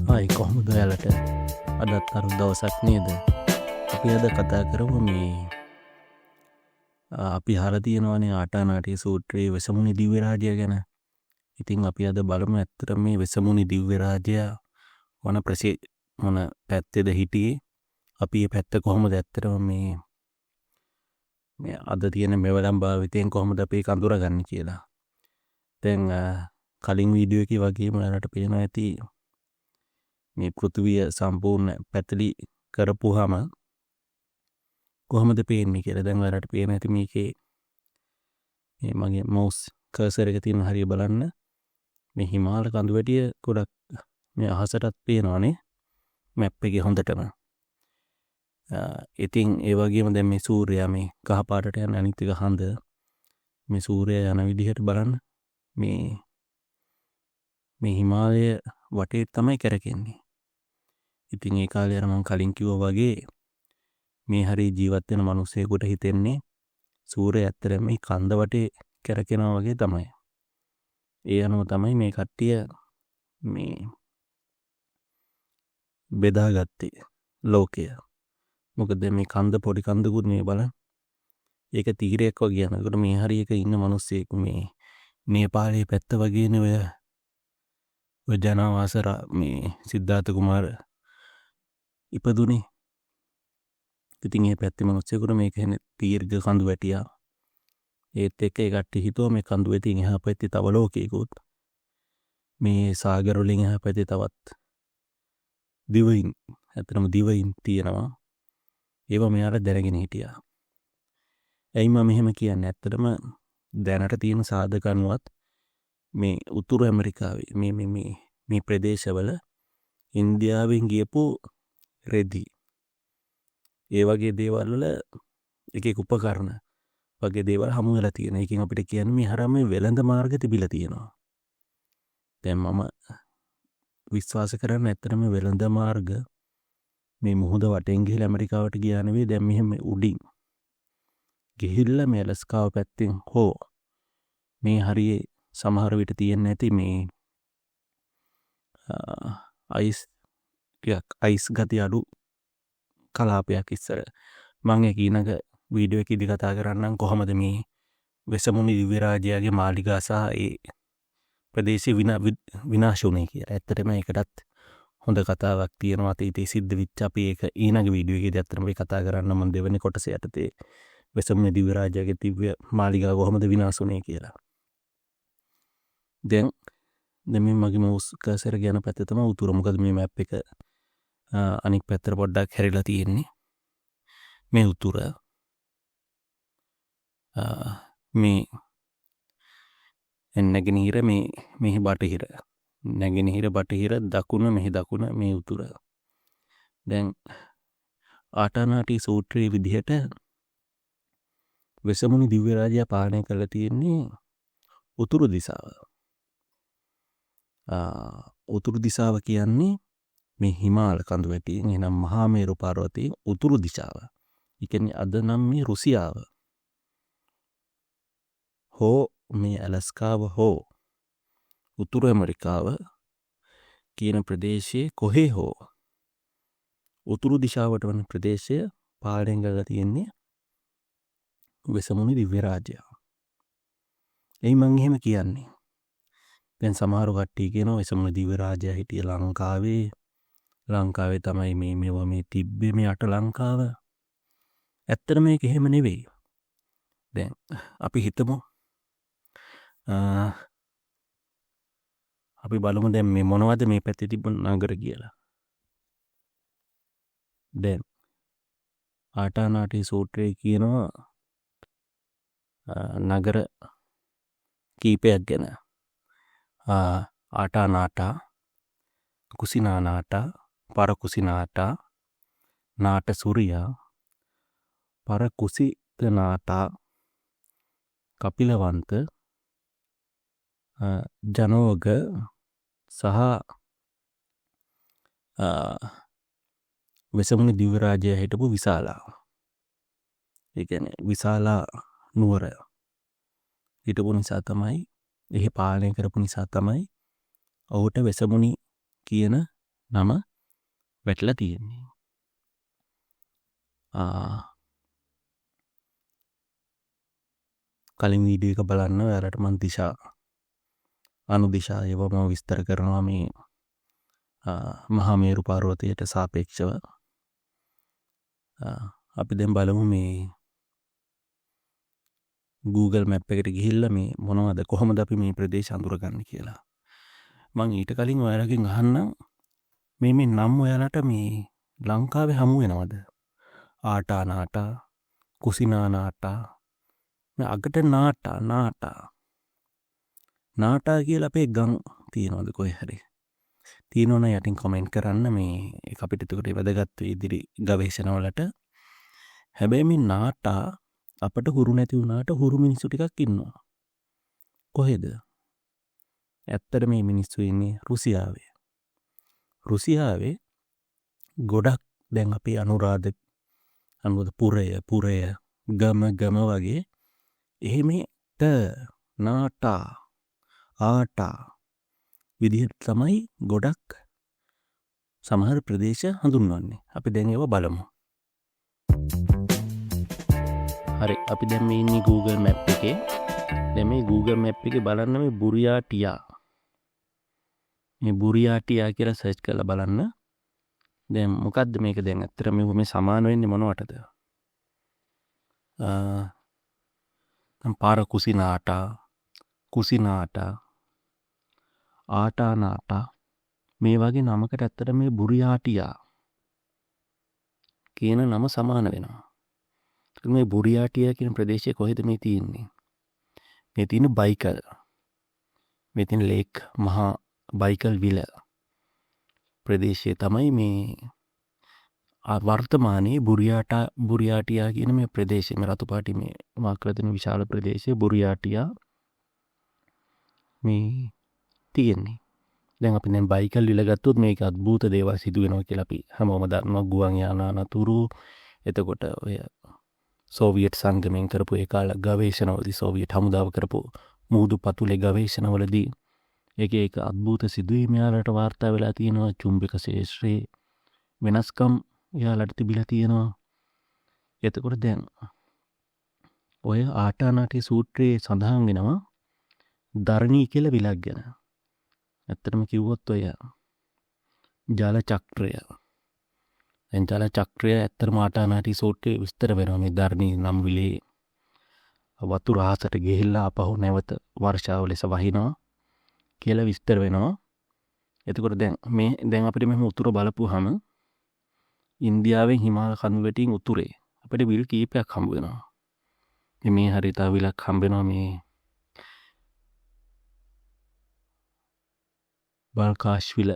ආයි කොහොමද ඔයාලට අදත් අරුත් දවසක් නේද? අපි අද කතා කරමු මේ අපි අහලා තියෙනවානේ ආටානාටිය සූත්‍රයේ වෙසමුණි දිව්‍ය රාජය ගැන. ඉතින් අපි අද බලමු ඇත්තට මේ වෙසමුණි දිව්‍ය රාජය වන මොන පැත්තේද හිටියේ? අපි මේ පැත්ත කොහොමද ඇත්තටම මේ අද තියෙන මෙවලම් භාවිතයෙන් කොහොමද අපි ඒක අඳුරගන්නේ කියලා. දැන් කලින් වීඩියෝ එකේ වගේම ඔයාලට පේනවා ඇති මේ පෘථිවිය සම්පූර්ණ පැතලි කරපුවාම කොහොමද පේන්නේ කියලා. දැන් ඔයාලට පේන ඇති මේකේ මේ මගේ මවුස් කර්සර් එක තියෙන හරිය බලන්න. මේ හිමාල කඳුවැටිය ගොඩක් මේ අහසටත් පේනවානේ මැප් එකේ හොඳටම. ඉතින් ඒ වගේම දැන් මේ සූර්යයා මේ කහ පාටට යන අනිත් එක හඳ මේ සූර්යයා යන විදිහට බලන්න මේ හිමාලය වටේ තමයි කරකෙන්නේ. ඉතින් ඒ කාලේ අර මම කලින් කිව්වා වගේ මේ හරිය ජීවත් වෙන මිනිස්සෙකුට හිතෙන්නේ සූර්යය ඇත්තටම මේ කන්ද වටේ කරකිනවා වගේ තමයි. ඒ අනුව තමයි මේ කට්ටිය මේ බෙදාගත්තේ ලෝකය. මොකද මේ කන්ද පොඩි කන්දකුත් මේ බලන්න. ඒක තීරයක් වගේ යනකොට මේ හරියක ඉන්න මිනිස්සෙක් මේ නේපාලයේ පැත්ත වගේනේ ඔය ජනවාස මේ සිද්ධාර්ථ කුමාර ඉපදුනේ. ඉතින් මේ පැත්තේ මිනිස්සුන්ට මේක එන්නේ දීර්ඝ කඳු වැටියා. ඒත් එක්ක ඒ කට්ටිය හිතුවා මේ කඳු වැටියෙන් එහා පැත්තේ තව ලෝකයකුත් මේ සාගර වලින් එහා පැත්තේ තවත් දිවයින් ඇත්තටම දිවයින් තියෙනවා. ඒවා මෙයාලා දැනගෙන හිටියා. එයි මම මෙහෙම කියන්නේ ඇත්තටම දැනට තියෙන සාධක අනුවත් මේ උතුරු ඇමරිකාවේ මේ ප්‍රදේශවල ඉන්දියාවෙන් ගියපු රෙදි ඒ වගේ දේවල් වල එක උපකරණ වගේ දේවල් හමු වෙලා තියෙනවා. ඒකෙන් අපිට කියන්නේ මේ හරම වෙළඳ මාර්ග තිබිලා තියෙනවා. දැන් මම විශ්වාස කරන්නේ ඇත්තටම වෙළඳ මාර්ග මේ මුහුද වටෙන් ගිහලා ඇමරිකාවට ගියා නෙවෙයි. දැන් මෙහෙම උඩින් ගිහිල්ලා මේ ඇලස්කාව පැත්තෙන් හෝ මේ හරියේ සමහර විට තියෙන්නේ නැති මේ අයිස් ගති අඩු කලාපයක් ඉස්සර මම ඒක ඊනක වීඩියෝ එකේදී කතා කරන්නම් කොහොමද මේ වෙසමුණි දිව්‍ය රාජයාගේ මාලිගා සහ ඒ ප්‍රදේශය විනාශ වුණේ කියලා. ඇත්තටම ඒකටත් හොඳ කතාවක් තියෙනවා. අතීතයේ සිද්ධ වෙච්ච අපි ඒක ඊනක වීඩියෝ එකේදී අත්‍තරම මේ කතා කරන්න මම දෙවෙනි කොටස යටතේ වෙසමුණි දිව්‍ය රාජයාගේ දිව්‍ය මාලිගාව කොහොමද විනාශ වුණේ කියලා. දැන් මේ මගේ මවුස් කර්සර් යන පැත්ත තමයි උතුර. මොකද මේ මැප් එක අනික් පැත්තට පොඩ්ඩක් හැරිලා තියෙන්නේ. මේ උතුර මේ නැගෙනහිර මේ බටහිර නැගෙනහිර බටහිර දකුණ මෙහි දකුණ මේ උතුර. දැන් ආටානාටි සූත්‍රයේ විදිහට වෙසමුණි දිව්‍ය රාජයා පාලනය කරලා තියෙන්නේ උතුරු දිසාව. උතුරු දිසාව කියන්නේ මේ හිමාල කඳු වැටියෙන් එනම් මහා මේරු පර්වතයේ උතුරු දිශාව. ඒ කියන්නේ අද නම් මේ රුසියාව හෝ මේ ඇලස්කාව හෝ උතුරු ඇමරිකාව කියන ප්‍රදේශයේ කොහේ හෝ උතුරු දිශාවට වන ප්‍රදේශය පාලනය කරලා තියෙන්නේ වෙසමුණි දිව්‍ය රාජ්‍යය. එයි මං එහෙම කියන්නේ. දැන් සමහර කට්ටිය කියනවා වෙසමුණි දිව්‍ය රාජ්‍යය හිටියේ ලංකාවේ තමයි මේවා මේ තිබ්බේ මේ අට ලංකාව. ඇත්තට මේක එහෙම නෙවෙයි. දැන් අපි හිතමු අපි බලමු දැන් මේ මොනවද මේ පැත්තේ තිබුණ නගර කියලා. දැන් ආටානාටි සූත්‍රයේ කියනවා නගර කීපයක් ගැන. ආටානාටා, කුසිනානාටා, පරකුසිනාටා, නාට සුරියා, පරකුසිතනාටා, කපිලවන්ත, ජනෝග සහ වෙසමුණි දිව්‍ය රාජ්‍යය හිටපු විශාලා. ඒ කියන්නේ විශාලා නුවර හිටපු නිසා තමයි, එහි පාලනය කරපු නිසා තමයි ඔහුට වෙසමුණි කියන නම වැටලා තියෙන්නේ. කලින් වීඩියෝ එක බලන්න ඔයාලට මම දිශා අනුදිශා ඒවා මම විස්තර කරනවා මේ මහා මේරු පර්වතයට සාපේක්ෂව. අපි දැන් බලමු මේ Google Map එකට ගිහිල්ලා මේ මොනවද කොහොමද අපි මේ ප්‍රදේශ අඳුරගන්නේ කියලා. මම ඊට කලින් ඔයාලගෙන් අහන්නම් මේ නම් ඔයාලට මේ ලංකාවේ හමු වෙනවද? ආටා නාටා, කුසිනා නාටා, මේ අගට නාටා කියලා අපේ ගම් තියෙනවද කොහේ හරි? තියෙනවනම් යටින් කමෙන්ට් කරන්න මේ ඒක අපිට එතකොට වැදගත් වෙයි ඉදිරි ගවේෂණවලට. හැබැයි මේ නාටා අපට හුරු නැති වුණාට හුරු මිනිස්සු ටිකක් ඉන්නවා. කොහෙද? ඇත්තට මේ මිනිස්සු ඉන්නේ රුසියාවේ. රුසියාවේ ගොඩක් දැන් අපේ අනුරාධපුරය ගම වගේ එහෙම නාටා ආටා විදිහට තමයි ගොඩක් සමහර ප්‍රදේශ හඳුන්වන්නේ. අපි දැන් ඒවා බලමු. හරි අපි දැන් මේ ඉන්නේ Google Map එකේ. දැන් මේ Google Map එකේ බලන්න මේ බුරියාටියා. මේ බුරියාටියා කියලා සර්ච් කරලා බලන්න. දැන් මොකද්ද මේක දැන් ඇත්තට මේ සමාන වෙන්නේ මොනවටද? පාර කුසිනාටා ආටානාටා මේ වගේ නමකට ඇත්තට මේ බුරියාටියා කියන නම සමාන වෙනවා. මේ බුරියාටියා කියන ප්‍රදේශය කොහෙද මේ තියෙන්නේ? මේ තියෙන බයිකල්. මේ තියෙන ලේක් මහා බයිකල් විල ප්‍රදේශය තමයි මේ වර්තමානයේ බුරියාටියා කියන මේ ප්‍රදේශය. මේ රතු පාටි මේ මාක් කරලා තියෙන විශාල ප්‍රදේශය බුරියාටියා මේ තියෙන්නේ. දැන් අපි දැන් බයිකල් විල ගත්තොත් මේක අద్భుත දේවල් සිදු වෙනවා කියලා අපි හැමෝම දන්නවා. ගුවන් යාන අනතුරු එතකොට ඔය සෝවියට් සංගමයෙන් කරපු ඒ කාල ගවේෂණවලදී සෝවියට් හමුදාව කරපු මුහුදු පතුලේ ගවේෂණවලදී ඒක අద్భుත සිදුවීම් යාලට වාර්තා වෙලා තියෙනවා. චුම්බක ශේෂ්ත්‍රයේ වෙනස්කම් යාලට තිබිලා තියෙනවා. එතකොට දැන් ඔය ආටානාටි සූත්‍රයේ සඳහන් වෙනවා ධරණී කියලා විලක් ගැන. ඇත්තටම කිව්වොත් ඔය ජල චක්‍රය. දැන් ජල චක්‍රය ඇත්තටම ආටානාටි සූත්‍රයේ විස්තර වෙනවා. මේ ධරණී නම් විලේ වතුර ආසට ගෙහිලා අපහු නැවත වර්ෂාව ලෙස වහිනවා කියලා විස්තර වෙනවා. එතකොට දැන් අපිට මෙහෙම උතුර බලපුවාම ඉන්දියාවෙන් හිමාල කඳු වැටින් උතුරේ අපිට විල් කීපයක් හම්බ වෙනවා. මේ හරිය තව විලක් හම්බ වෙනවා මේ බල්කාෂ් විල.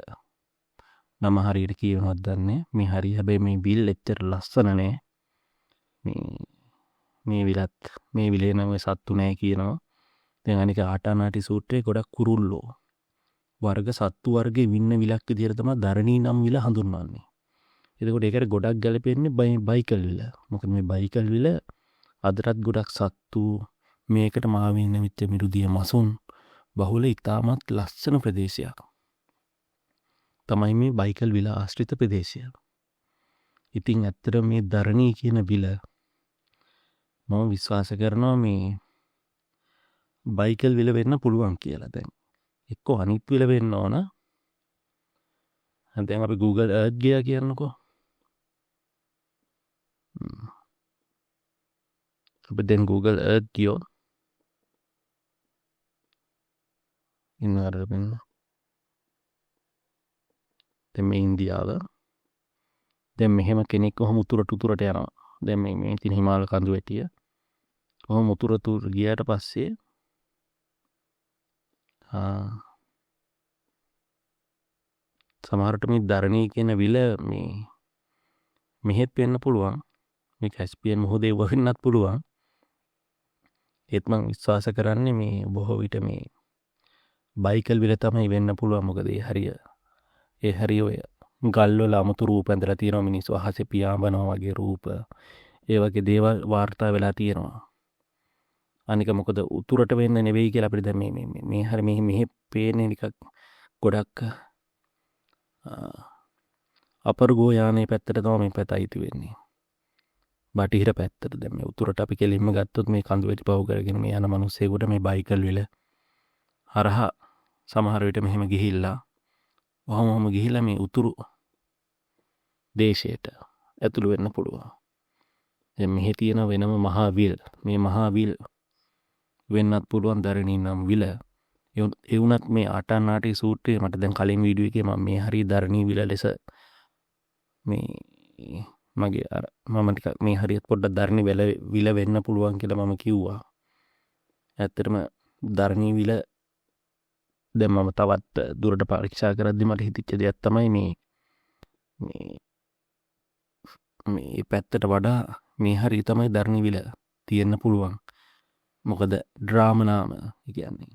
නම හරියට කියනවද දන්නේ. මේ හරිය හැබැයි මේ විල් එච්චර ලස්සන නෑ. මේ විලේ නම් සත්තු නෑ කියනවා. දැන් අනික ආටානාටි සූත්‍රයේ ගොඩක් කුරුල්ලෝ වර්ග සත්තු වර්ගේ වින්න විලක් විදිහට තමයි ධරණී නම් විල හඳුන්වන්නේ. එතකොට ඒකට ගොඩක් ගැලපෙන්නේ බයිකල් විල. මොකද මේ බයිකල් විල අදටත් ගොඩක් සත්තු මේකට මාවින්න මිච්ච මිරුදිය මසුන් බහුල ඉතාමත් ලස්සන ප්‍රදේශයක් තමයි මේ බයිකල් විල ආශ්‍රිත ප්‍රදේශය. ඉතින් ඇත්තට මේ ධරණී කියන විල මම විශ්වාස කරනවා මේ බයිකල් විල වෙන්න පුළුවන් කියලා. දැන් එක්කෝ අනිත් විල වෙන්න ඕන. දැන් අපි Google Earth ගියා කියන්නකෝ. අපි දැන් Google Earth ගියොත් ඉන්නවද වෙන්න. දැන් මේ ඉන්දියාව. දැන් මෙහෙම කෙනෙක් කොහොම උතුරට යනවා. දැන් මේ තියෙන හිමාල කඳු වැටිය කොහොම උතුරට ගියාට පස්සේ සමහරට මේ ධරණී කියන විල මේ මෙහෙත් වෙන්න පුළුවන්. මේ කැස්පියන් මුහුදේ වෙන්නත් පුළුවන්. ඒත් මම විශ්වාස කරන්නේ මේ බොහෝ විට මේ බයිකල් විල තමයි වෙන්න පුළුවන්. මොකද ඒ හරිය ඔය ගල් වල අමුතු රූප ඇඳලා තියෙනවා. මිනිස්සු අහසේ පියාඹනවා වගේ රූප. ඒ වගේ දේවල් වාර්තා වෙලා තියෙනවා. අනික මොකද උතුරට වෙන්න නෙවෙයි කියලා අපිට දැන් මේ හරිය මෙහි පේන්නේ නිකක් ගොඩක් අපර්ගෝ යානේ පැත්තට තමයි මේ පැත්ත අයිති වෙන්නේ. බටහිර පැත්තට. දැන් මේ උතුරට අපි කෙලින්ම ගත්තොත් මේ කඳුවැටි පහු කරගෙන මේ යන මිනිස්සෙකුට මේ බයිකල් විල හරහා සමහර විට මෙහෙම ගිහිල්ලා වහම ගිහිල්ලා මේ උතුරු දේශයට ඇතුළු වෙන්න පුළුවන්. දැන් මෙහි තියෙන වෙනම මහා විල්. මේ මහා විල් වෙන්නත් පුළුවන් දරණී නම් විල. ඒ වුණත් මේ ආටානාටි සූත්‍රයේ මට දැන් කලින් වීඩියෝ එකේ මම මේ හරිය දරණී විල ලෙස මේ මගේ අර මම ටිකක් මේ හරියට පොඩ්ඩක් දරණී විල වෙන්න පුළුවන් කියලා මම කිව්වා. ඇත්තටම දරණී විල දැන් මම තවත් දුරට පරීක්ෂා කරද්දි මට හිතෙච්ච දෙයක් තමයි මේ පැත්තට වඩා මේ හරිය තමයි දරණී විල තියෙන්න පුළුවන්. මොකද ඩ්‍රාම නාම කියන්නේ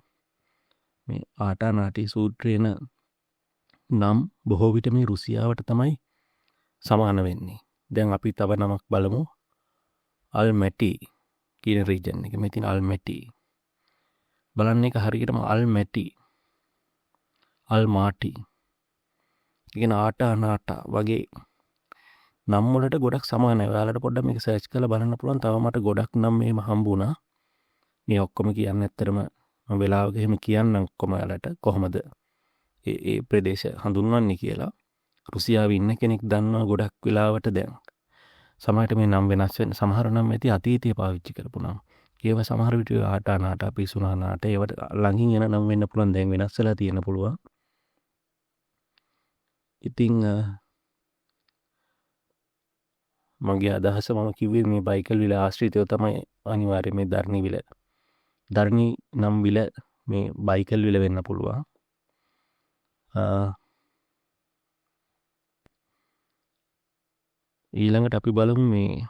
මේ ආටානාටි සූත්‍රේන නම් බොහෝ විට මේ රුසියාවට තමයි සමාන වෙන්නේ. දැන් අපි තව නමක් බලමු. අල්මැටි කියන රීජන් එක. මේ තියෙන අල්මැටි. බලන්න එක හරියටම අල්මැටි. අල්මාටි. කියන ආටානාටා වගේ නම් වලට ගොඩක් සමානයි. ඔයාලට පොඩ්ඩක් මේක සර්ච් කරලා බලන්න පුළුවන්. තව මට ගොඩක් නම් මේව හම්බුණා. මේ ඔක්කොම කියන්න ඇත්තටම මම වෙලාවක එහෙම කියන්නම් ඔක්කොම ඔයාලට කොහොමද ඒ ප්‍රදේශ හඳුන්වන්නේ කියලා. රුසියාවේ ඉන්න කෙනෙක් දන්නවා ගොඩක් වෙලාවට දැන්. සමහරට මේ නම් වෙනස් වෙන සමහර නම් ඇති අතීතයේ පාවිච්චි කරපු නම්. ඒව සමහර විට ආටානාටා පිසුනානාට ඒවට ළඟින් එන නම් වෙන්න පුළුවන්. දැන් වෙනස් වෙලා තියෙන්න පුළුවන්. ඉතින් මගේ අදහස මම කිව්වේ මේ බයිකල් විල ආශ්‍රිතව තමයි අනිවාර්යයෙන් මේ දරණී විල. දරණී නම් විල මේ බයිකල් විල වෙන්න පුළුවන්. ඊළඟට අපි බලමු මේ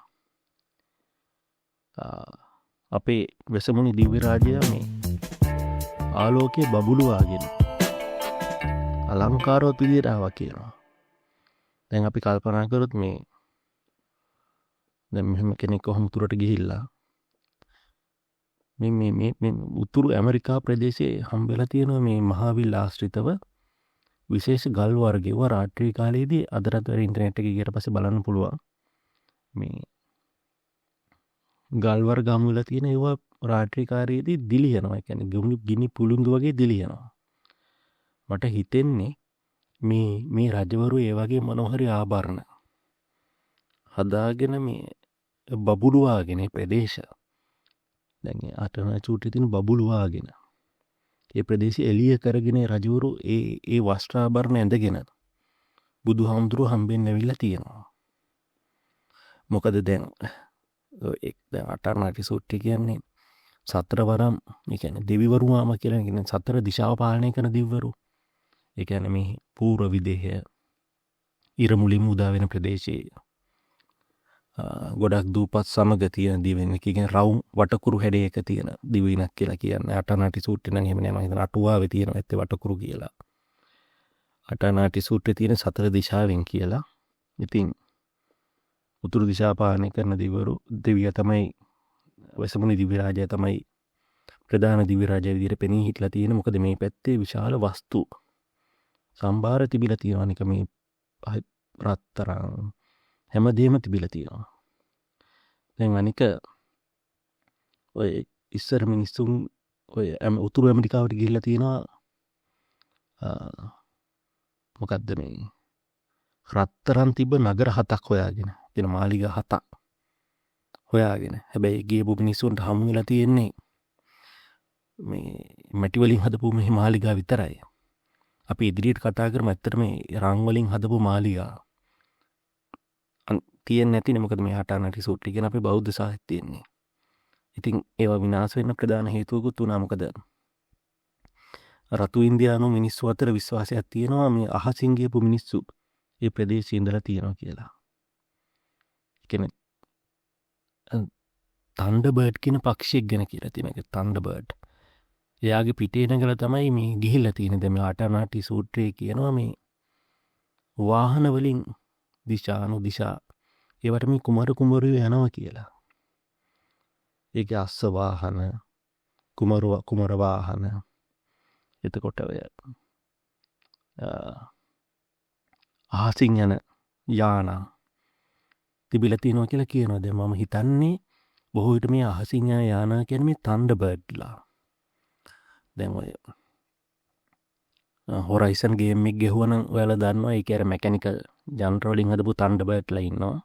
අපේ වෙසමුණි දිව්‍ය රාජ්‍යය මේ ආලෝකයේ බබළුවාගෙන අලංකාරවත් විදියට ආවා කියනවා. දැන් අපි කල්පනා කරොත් මේ දැන් මෙහෙම කෙනෙක් කොහොම උතුරට ගිහිල්ලා මේ උතුරු ඇමරිකා ප්‍රදේශයේ හම්බෙලා තියෙන මේ මහාවිල් ආශ්‍රිතව විශේෂ ගල් වර්ගයව රාත්‍රී කාලයේදී අදටත් වැඩි ඉන්ටර්නෙට් එකේ ගියට පස්සේ බලන්න පුළුවන්. මේ ගල් වර්ග හමු වෙලා තියෙන ඒවා රාත්‍රී කාලයේදී දිලියනවා. ඒ කියන්නේ ගිනි පුළුඳු වගේ දිලියනවා. මට හිතෙන්නේ මේ රජවරු ඒ වගේ මොනෝහරි ආභරණ හදාගෙන මේ බබළුවාගෙන ප්‍රදේශ දැන් ආටනා චූටි තියෙන බබළුවාගෙන ඒ ප්‍රදේශය එළිය කරගෙන රජවරු ඒ වස්ත්‍රාභරණ ඇඳගෙන බුදුහාමුදුරුවෝ හම්බෙන්න ඇවිල්ලා තියෙනවා. මොකද දැන් ආටනාටි සූත්‍රය කියන්නේ සතරවරම් ඒ කියන්නේ දෙවිවරුමාම කියලා කියන්නේ සතර දිශාව පාලනය කරන දිව්වරු. ඒ කියන්නේ මේ පූර්ව විදේහය ඉරමුලින් උදා වෙන ප්‍රදේශයේ ගොඩක් දූපත් සමග තියෙන දිවෙන කියන රවුම් වටකුරු හැඩයක තියෙන දිවයිනක් කියලා කියන්නේ. ආටනාටි සූත්‍රය නම් එහෙම නෑ. මම හිතන අටුවාවේ තියෙනවා ඇත්තේ වටකුරු කියලා. ආටනාටි සූත්‍රයේ තියෙන සතර දිශාවෙන් කියලා. ඉතින් උතුරු දිශා පාලනය කරන දෙවියා තමයි වෙසමුණි දිව්‍ය රාජයා තමයි ප්‍රධාන දිව්‍ය රාජයා විදිහට පෙනී හිටලා තියෙන. මොකද මේ පැත්තේ විශාල වස්තු සම්භාර තිබිලා තියෙනවා. නික මේ රත්තරන් හැමදේම තිබිලා තියෙනවා. දැන් අනික ඔය ඉස්සර මිනිස්සුන් ඔය උතුරු ඇමරිකාවට ගිහිල්ලා තියෙනවා. මොකද්ද මේ රත්තරන් තිබ්බ නගර 7ක් හොයාගෙන. තියෙන මාලිගා 7ක් හොයාගෙන. හැබැයි ගියපු මිනිස්සුන්ට හමු වෙලා තියෙන්නේ මේ මැටි වලින් හදපු මේ මාලිගා විතරයි. අපි ඉදිරියට කතා කරමු ඇත්තට මේ රන් වලින් හදපු මාලිගා තියෙන්නේ නැතිනේ. මොකද මේ ආටනාටි සූත්‍රය කියන අපේ බෞද්ධ සාහිත්‍යයේ තියෙන්නේ. ඉතින් ඒවා විනාශ වෙන්න ප්‍රධාන හේතුවකුත් වුණා. මොකද රතු ඉන්දියානු මිනිස්සු අතර විශ්වාසයක් තියෙනවා මේ අහසින් ගියපු මිනිස්සු ඒ ප්‍රදේශයේ ඉඳලා තියෙනවා කියලා. ඒ කියන්නේ තන්ඩර්බර්ඩ් කියන පක්ෂියෙක් ගැන කියලා තියෙනවා. ඒක තන්ඩර්බර්ඩ්. එයාගේ පිටේ නැගලා තමයි මේ ගිහිල්ලා තියෙන්නේ. දැන් මේ ආටනාටි සූත්‍රයේ කියනවා මේ වාහන වලින් දිශා ඒවට මේ කුමරුයෝ යනවා කියලා. ඒකේ අස්ස වාහන කුමර වාහන එතකොට ඔය අහසින් යන යාන තිබිලා තියෙනවා කියලා කියනවා. දැන් මම හිතන්නේ බොහෝ විට මේ අහසින් යන යාන කියන්නේ මේ තන්ඩර්බර්ඩ්ලා. දැන් ඔය හොරයිසන් ගේම් එක ගෙහුවනම් ඔයාලා දන්නවා ඒක අර මැකැනිකල් ජනර් වලින් හදපු තන්ඩර්බර්ඩ්ලා ඉන්නවා.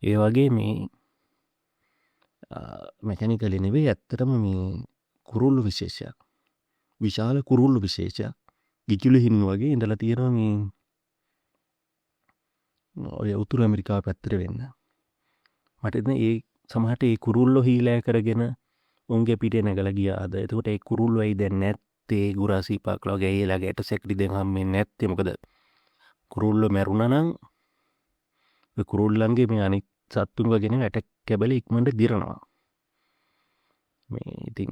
ඒ වගේ මේ මැකැනිකලි නෙවෙයි ඇත්තටම මේ කුරුල්ලු විශේෂයක්. විශාල කුරුල්ලු විශේෂයක්. ගිජුලු හින්න වගේ ඉඳලා තියෙනවා මේ ඔය උතුරු ඇමරිකාව පැත්තට වෙන්න. මට ඉතින් ඒ සමහරට ඒ කුරුල්ලෝ හීලෑ කරගෙන උන්ගේ පිටේ නැගලා ගියාද. එතකොට ඒ කුරුල්ලෝ ඇයි දැන් නැත්තේ ගුරාසීපාක්ලා වගේ ඒලාගේ ඇට සැකිලි දැන් හම්බෙන්නේ නැත්තේ මොකද කුරුල්ලෝ මැරුණා නම් ඒ කුරුල්ලන්ගේ මේ අනිත් සත්තුන් වගේ ඇට කැබලි ඉක්මනට දිරනවා. මේ ඉතින්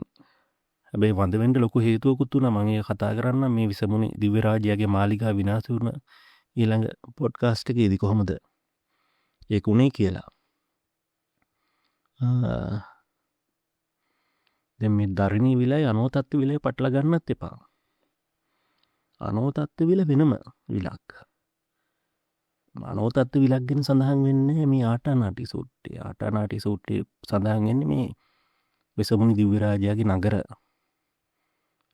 හැබැයි වඳ වෙන්න ලොකු හේතුවකුත් තුනා මම ඒක කතා කරන්න මේ විසමුණි දිව්‍ය රාජ්‍යයේ මාලිගා විනාශ වුණ ඊළඟ පොඩ්කාස්ට් එකේදී කොහොමද ඒක උනේ කියලා. දැන් මේ දරිණී විලයි අනෝතත්ත්ව විලයි පටල ගන්නත් එපා. අනෝතත්ත්ව විල වෙනම විලක්. අනෝතත්ත්ව විලක් ගැන සඳහන් වෙන්නේ මේ ආටානාටි සූත්‍රයේ. ආටානාටි සූත්‍රයේ සඳහන් වෙන්නේ මේ වෙසමුණි දිව්‍ය රාජ්‍යයේ නගර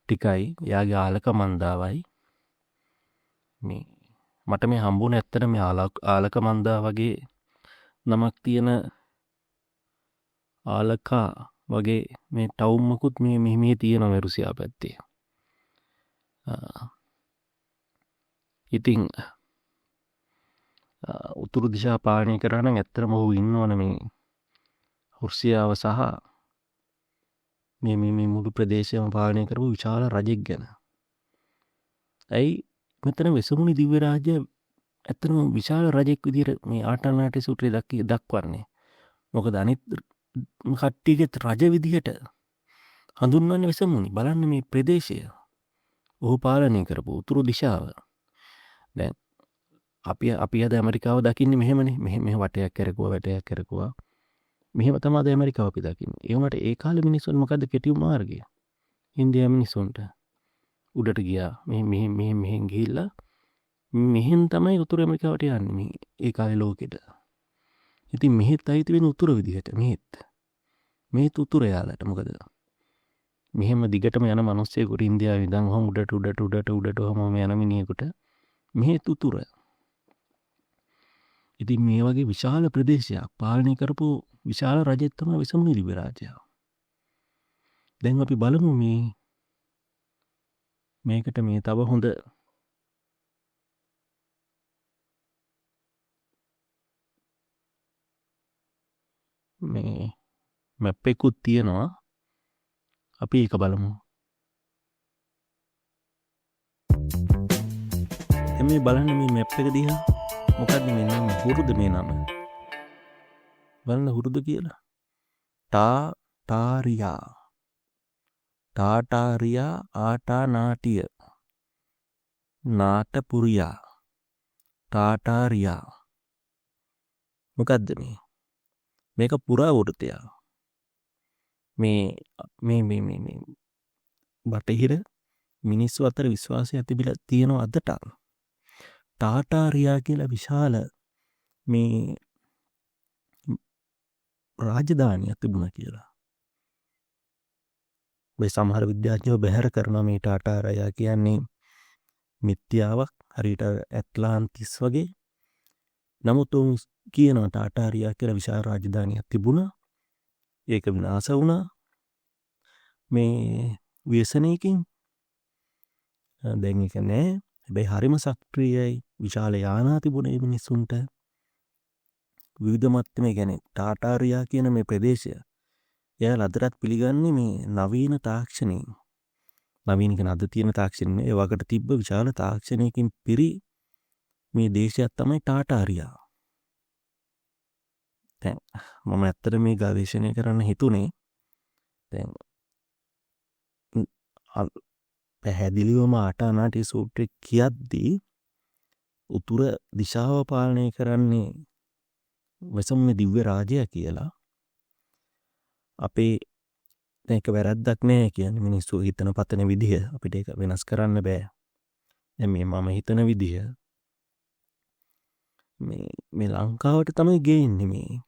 ටිකයි යාගේ ආලක මන්දාවයි. මේ මට මේ හම්බුනේ ඇත්තට මේ ආලක මන්දා වගේ නමක් තියෙන ආලකා වගේ මේ ටවුම්මකුත් මේ තියෙනවා රුසියා පැත්තේ. ඉතින් උතුරු දිශා පාලනය කරා නම් ඇත්තටම ඔහු ඉන්නවනේ මේ රුසියාව සහ මේ මුළු ප්‍රදේශයම පාලනය කරපු විශාල රජෙක් ගැන. ඇයි මෙතන වෙසමුණි දිව්‍ය රාජ්‍ය ඇත්තටම විශාල රජෙක් විදිහට මේ ආටානාටි සූත්‍රයේ දක්වන්නේ. මොකද අනිත් කට්ටියගේ රජ විදිහට හඳුන්වන්නේ වෙසමුණි. බලන්න මේ ප්‍රදේශය. ඔහු පාලනය කරපු උතුරු දිශාව. දැන් අපි අද ඇමරිකාව දකින්නේ මෙහෙමනේ. මෙහෙම වටයක් කරකුවා. මෙහෙම තමයි අද ඇමරිකාව අපි දකින්නේ. ඒ වුණාට ඒ කාලේ මිනිස්සුන් මොකද්ද කෙටි මාර්ගය? ඉන්දියානු මිනිස්සුන්ට උඩට ගියා. මෙහෙන් ගිහිල්ලා මෙහෙන් තමයි උතුරු ඇමරිකාවට යන්නේ මේ ඒ කාලේ ලෝකෙට. ඉතින් මෙහෙත් අයිති වෙන උතුර විදිහට මෙහෙත් උතුර යාලට මොකද? මෙහෙම දිගටම යන මිනිස්සෙකුට ඉන්දියාවේ ඉඳන් ඔහොම උඩට ඔහොම යන මිනිහෙකුට මෙහෙත් උතුර. ඉතින් මේ වගේ විශාල ප්‍රදේශයක් පාලනය කරපු විශාල රජෙක් තමයි වෙසමුණි දිව්‍ය රාජ්‍යය. දැන් අපි බලමු මේකට මේ තව හොඳ මේ මැප් එකකුත් තියෙනවා. අපි ඒක බලමු. මේ බලන්න මේ මැප් එක දිහා මොකක්ද මේ නම? හුරුද මේ නම? බලන්න හුරුද කියලා. ටාටාරියා ආටානාටිය නාටපුරියා ටාටාරියා. මොකක්ද මේ? මේක පුරාවෘත්තයක්. මේ බටහිර මිනිස්සු අතර විශ්වාසය තිබිලා තියෙනවා අදට. ටාටාරියා කියලා විශාල මේ රාජධානියක් තිබුණා කියලා. මේ සමහර විද්‍යාඥයෝ බැහැර කරනවා මේ ටාටාරියා කියන්නේ මිත්‍යාවක්, හරියට ඇට්ලාන්ටිස් වගේ. නමුත් උන් කියනවා ටාටාරියා කියලා විශාල රාජධානියක් තිබුණා. ඒක විනාශ වුණා. මේ ව්‍යසනයකින් දැන් ඒක නෑ. හැබැයි හරිම සක්‍රියයි. විශාල යානා තිබුණේ මිනිස්සුන්ට. විවිධ මට්ටමේ කියන්නේ ටාටාරියා කියන මේ ප්‍රදේශය එයාලා අදටත් පිළිගන්නේ මේ නවීන තාක්ෂණයෙන්. නවීන කියන අද තියෙන තාක්ෂණ නෙවෙයි. ඒ වකට තිබ්බ විශාල තාක්ෂණයකින් පිරි මේ දේශයක් තමයි ටාටාරියා. දැන් මම ඇත්තට මේ ගවේෂණය කරන්න හිතුනේ දැන් පැහැදිලිවම ආටානාටි සූත්‍රය කියද්දී උතුර දිශාව පාලනය කරන්නේ වෙසමුණි දිව්‍ය රාජ්‍යය කියලා. අපේ දැන් ඒක වැරද්දක් නෑ කියන්නේ මිනිස්සු හිතන පතන විදිහ අපිට ඒක වෙනස් කරන්න බෑ. දැන් මේ මම හිතන විදිහ මේ ලංකාවට තමයි ගේන්නේ මේ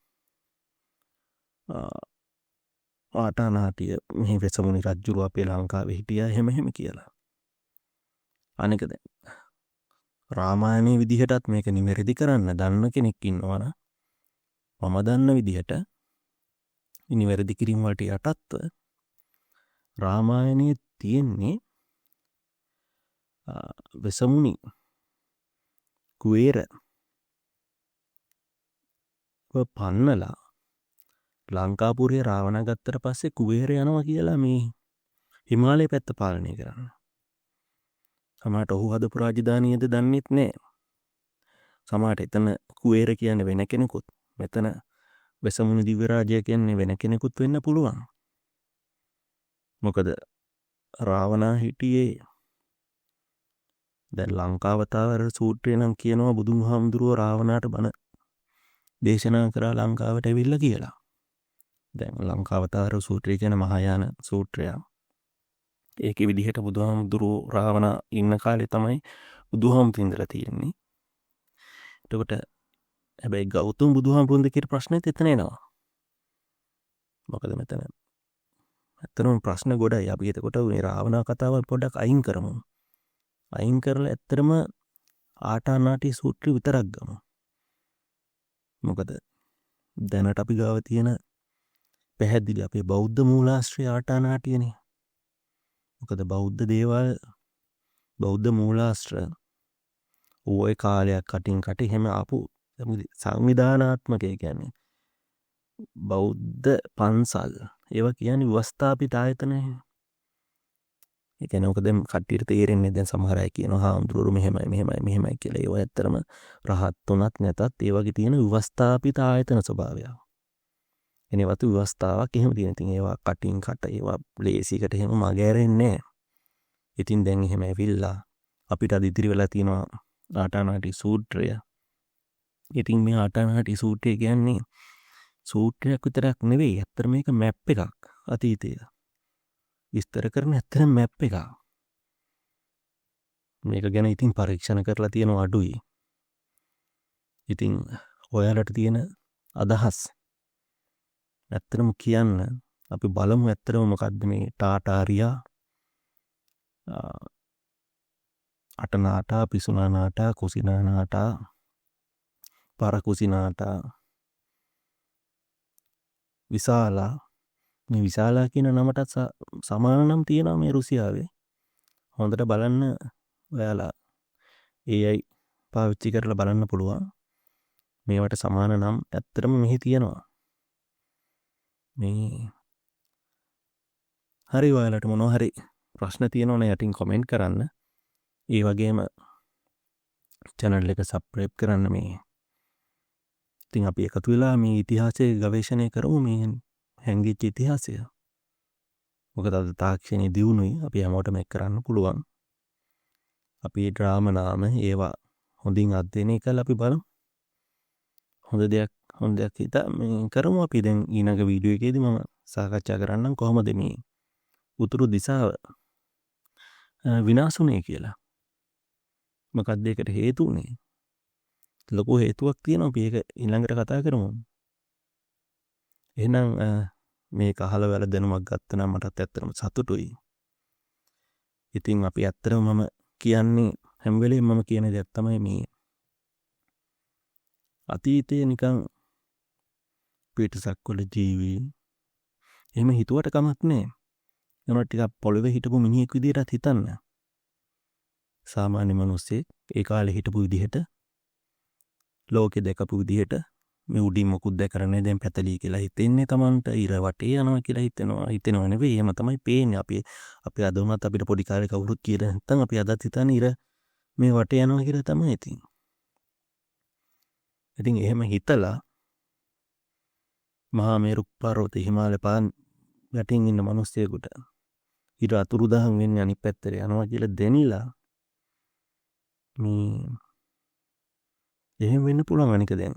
ආටානාටිය මෙහි වෙසමුණි රජ්ජුරුව අපේ ලංකාවේ හිටියා එහෙම කියලා. අනික දැන් රාමායනයේ විදිහටත් මේක නිවැරදි කරන්න දන්න කෙනෙක් ඉන්නවනම් මම දන්න විදිහට නිවැරදි කිරීම වලට යටත්ව රාමායනයේ තියෙන්නේ වෙසමුණි කුවේර පන්නලා ලංකාපුරේ රාවණ ගත්තට පස්සේ කුවේර යනවා කියලා මේ හිමාලය පැත්ත පාලනය කරන්න. සමහරට ඔහු හදපු රාජධානියද දන්නෙත් නෑ. සමහරට එතන කුවේර කියන්නේ වෙන කෙනෙකුත්. මෙතන වෙසමුණි දිව්‍ය රාජ්‍ය කියන්නේ වෙන කෙනෙකුත් වෙන්න පුළුවන්. මොකද රාවණා හිටියේ දැන් ලංකාවතාවර සූත්‍රය නම් කියනවා බුදුහාමුදුරුවෝ රාවණාට බණ දේශනා කරා ලංකාවට ඇවිල්ලා කියලා. දැන් ලංකාවතාවර සූත්‍රය කියන මහායාන සූත්‍රයක්. ඒකේ විදිහට බුදුහාමුදුරුවෝ රාවණා ඉන්න කාලේ තමයි බුදුහාමුදුරුවෝ ඉඳලා තියෙන්නේ. එතකොට හැබැයි ගෞතම බුදුහාමුදුරුවෝ දෙකේ ප්‍රශ්නෙත් එතන එනවා. මොකද මෙතන ඇත්තටම ප්‍රශ්න ගොඩයි. අපි එතකොට මේ රාවණා කතාව පොඩ්ඩක් අයින් කරමු. අයින් කරලා ඇත්තටම ආටානාටි සූත්‍රය විතරක් ගමු. මොකද දැනට අපි ගාව තියෙන පැහැදිලි අපේ බෞද්ධ මූලාශ්‍රය ආටානාටියනේ. මොකද බෞද්ධ දේවල් බෞද්ධ මූලාශ්‍ර ওই කාලයක් කටින් කට එහෙම ආපු සංවිධානාත්මකය කියන්නේ බෞද්ධ පන්සල් ඒවා කියන්නේ ව්‍යවස්ථාපිත ආයතන. ඒ කියන්නේ මොකද කට්ටියට තේරෙන්නේ දැන් සමහර අය කියනවා හාමුදුරුවෝ මෙහෙමයි කියලා. ඒවා ඇත්තටම රහත් තුනක් නැතත් ඒ වගේ තියෙන ව්‍යවස්ථාපිත ආයතන ස්වභාවය. එනේවත් ව්‍යවස්ථාවක් එහෙම තියෙන. ඉතින් ඒවා කටින් කට ඒවා ලේසියකට එහෙම මගහැරෙන්නේ නැහැ. ඉතින් දැන් එහෙම ඇවිල්ලා අපිට අද ඉදිරි වෙලා තියෙනවා ආටානාටි සූත්‍රය. ඉතින් මේ ආටානාටි සූත්‍රය කියන්නේ සූත්‍රයක් විතරක් නෙවෙයි. ඇත්තට මේක මැප් එකක් අතීතය විස්තර කරන ඇත්තට මැප් එකක්. මේක ගැන ඉතින් පරීක්ෂණ කරලා තියෙනවා අඩුයි. ඉතින් ඔයාලට තියෙන අදහස් ඇත්තටම කියන්න අපි බලමු ඇත්තටම මොකද්ද මේ ටාටාරියා අටනාටා පිසුනානාටා කුසිනානාටා පරකුසිනාටා විශාලා මේ විශාලා කියන නමටත් සමාන නම් තියෙනවා මේ රුසියාවේ. හොඳට බලන්න ඔයාලා AI පාවිච්චි කරලා බලන්න පුළුවන්. මේවට සමාන නම් ඇත්තටම මෙහි තියෙනවා. මේ හරි ඔයාලට මොනවා හරි ප්‍රශ්න තියෙනවා නම් යටින් කමෙන්ට් කරන්න. ඒ වගේම channel එක subscribe කරන්න මේ. ඉතින් අපි එකතු වෙලා මේ ඉතිහාසය ගවේෂණය කරමු මේ හැංගිච්ච ඉතිහාසය. මොකද අද තාක්ෂණයේ දියුණුවයි අපි හැමෝටම එක් කරන්න පුළුවන්. අපි ඩ්‍රාමා නාම ඒවා හොඳින් අධ්‍යයනය කරලා අපි බලමු. හොඳ දෙයක් හිතා මේ කරමු. අපි දැන් ඊළඟ වීඩියෝ එකේදී මම සාකච්ඡා කරන්නම් කොහොමද මේ උතුරු දිශාව විනාශුනේ කියලා. මොකක්ද ඒකට හේතු උනේ? ලොකු හේතුවක් තියෙනවා. අපි ඒක ඊළඟට කතා කරමු. එහෙනම් මේක අහලා ඔයාලා දැනුමක් ගත්තා නම් මටත් ඇත්තටම සතුටුයි. ඉතින් අපි ඇත්තටම මම කියන්නේ හැම වෙලේම මම කියන දේ තමයි මේ අතීතයේ නිකන් පිටසක්වල ජීවි එහෙම හිතුවට කමක් නැහැ. ඒනොත් ටිකක් පොළවේ හිටපු මිනිහෙක් විදිහටත් හිතන්න. සාමාන්‍ය මිනිස්සෙක් ඒ කාලේ හිටපු විදිහට ලෝකෙ දැකපු විදිහට මේ උඩින් මොකුත් දැකලා නැහැ. දැන් පැතලී කියලා හිතෙන්නේ Tamanට ඉර වටේ යනවා කියලා හිතෙනව නෙවෙයි. එහෙම තමයි පේන්නේ. අපි අද වුණත් අපිට පොඩි කාලේ කවුරුත් කියලා නැත්නම් අපි අදත් හිතන්නේ ඉර මේ වටේ යනවා කියලා තමයි ඉතින්. ඉතින් එහෙම හිතලා මහා මේරු පර්වත හිමාලය පාන් යටින් ඉන්න මිනිස්සෙකුට ඉර අතුරුදහන් වෙන්නේ අනිත් පැත්තට යනවා කියලා දැනිලා මේ එහෙම වෙන්න පුළුවන්. අනික දැන්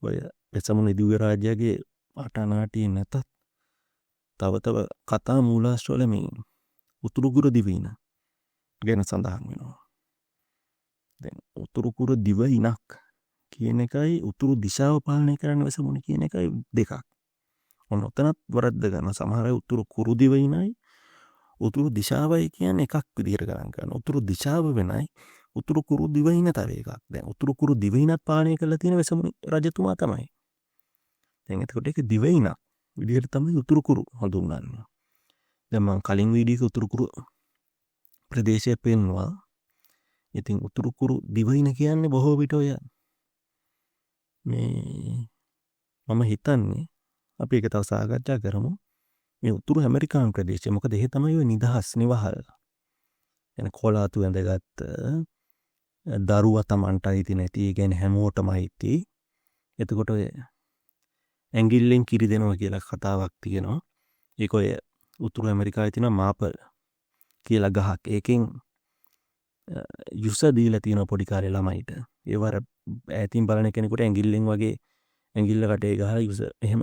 ඔය වෙසමුණි දිව්‍ය රාජ්‍යයේ ආටානාටියේ නැතත් තව කතා මූලාශ්‍රවල මේ උතුරු කුරු දිවයින ගැන සඳහන් වෙනවා. දැන් උතුරු කුරු දිවයිනක් කියන එකයි උතුරු දිශාව පාලනය කරන්න වෙසමුණ කියන එකයි දෙකක්. ඔන්න ඔතනත් වරද්ද ගන්න. සමහර අය උතුරු කුරු දිවයිනයි උතුරු දිශාවයි කියන්නේ එකක් විදිහට ගණන් කරනවා. උතුරු දිශාව වෙනයි උතුරු කුරු දිවයින තව එකක්. දැන් උතුරු කුරු දිවයිනත් පාලනය කරලා තියෙන වෙසමුණි රජතුමා තමයි. දැන් එතකොට ඒක දිවයිනක් විදිහට තමයි උතුරු කුරු හඳුන්වන්නේ. දැන් මම කලින් වීඩියෝ එකේ උතුරු කුරු ප්‍රදේශය පෙන්වුවා. ඉතින් උතුරු කුරු දිවයින කියන්නේ බොහෝ විට ඔය මේ මම හිතන්නේ අපි ඒක තව සාකච්ඡා කරමු. මේ උතුරු ඇමරිකානු ප්‍රදේශය මොකද එහෙ තමයි ඔය නිදහස් නිවහල්. يعني කොලාතු ඇඳගත්ත දරුවා Tamanට අයිති නැති, ඒ කියන්නේ හැමෝටම අයිති. එතකොට ඔය ඇඟිල්ලෙන් කිරි දෙනවා කියලා කතාවක් තියෙනවා. ඒක ඔය උතුරු ඇමරිකාවේ තියෙන මාපල් කියලා ගහක්. ඒකෙන් යුස දීලා තියෙන පොඩි කාලේ ළමයිට. ඒවර ඈතින් බලන කෙනෙකුට ඇඟිල්ලෙන් වගේ ඇඟිල්ල කටේ ගහලා යුස එහෙම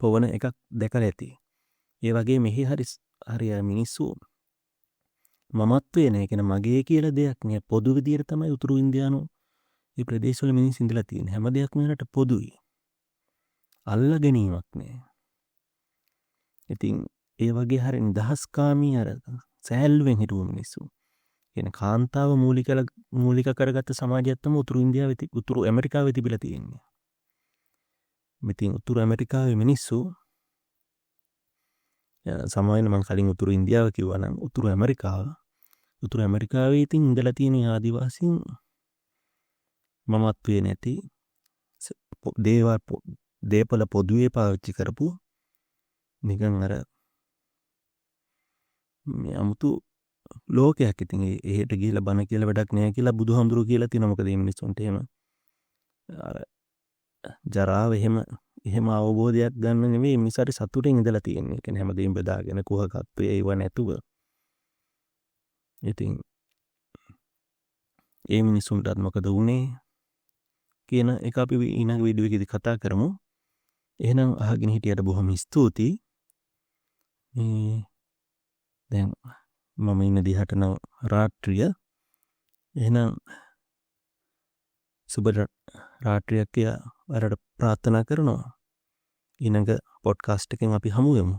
පොවන එකක් දැකලා ඇති. ඒ වගේ මෙහි හරි මිනිස්සු මමත්වේ නෑ කියන මගේ කියලා දෙයක් නෑ. පොදු විදියට තමයි උතුරු ඉන්දියානු මේ ප්‍රදේශවල මිනිස්සු ඉඳලා තියෙන්නේ. හැම දෙයක්ම ඒකට පොදුයි. අල්ලා ගැනීමක් නෑ. ඉතින් ඒ වගේ හරි නිදහස්කාමී අර සෑල්ලුවෙන් හිටපු මිනිස්සු. කියන කාන්තාව මූලික කරගත්ත සමාජයක් තමයි උතුරු ඉන්දියාවේ උතුරු ඇමරිකාවේ තිබිලා තියෙන්නේ. ඉතින් උතුරු ඇමරිකාවේ මිනිස්සු සමාවෙන්න මම කලින් උතුරු ඉන්දියාව කිව්වා නම් උතුරු ඇමරිකාවේ ඉතින් ඉඳලා තියෙන ආදිවාසීන් මමත්වේ නැති දේපල පොදුවේ පාවිච්චි කරපු නිකන් අර මේ 아무තු ලෝකයක්. ඉතින් එහෙට ගිහිල්ලා බණ කියලා වැඩක් නෑ කියලා බුදුහාමුදුරුවෝ කියලා තියෙනවා. මොකද මේ මිනිස්සුන්ට එහෙම අර ජරාව එහෙම අවබෝධයක් ගන්න නෙවෙයි මිසරි සතුටින් ඉඳලා තියෙන්නේ. ඒ කියන්නේ හැමදේම බෙදාගෙන කුහකත්වයේ ඒව නැතුව. ඉතින් ඒ මිනිස්සුන්ටත් මොකද වුනේ කියන එක අපි ඊළඟ වීඩියෝ එකේදී කතා කරමු. එහෙනම් අහගෙන හිටියට බොහොම ස්තුතියි. දැන් මම ඉන්න දිහාට නම් රාත්‍රිය. එහෙනම් සුබ රාත්‍රියක් කියලා වරට ප්‍රාර්ථනා කරනවා. ඊළඟ පොඩ්කාස්ට් එකෙන් අපි හමු වෙමු.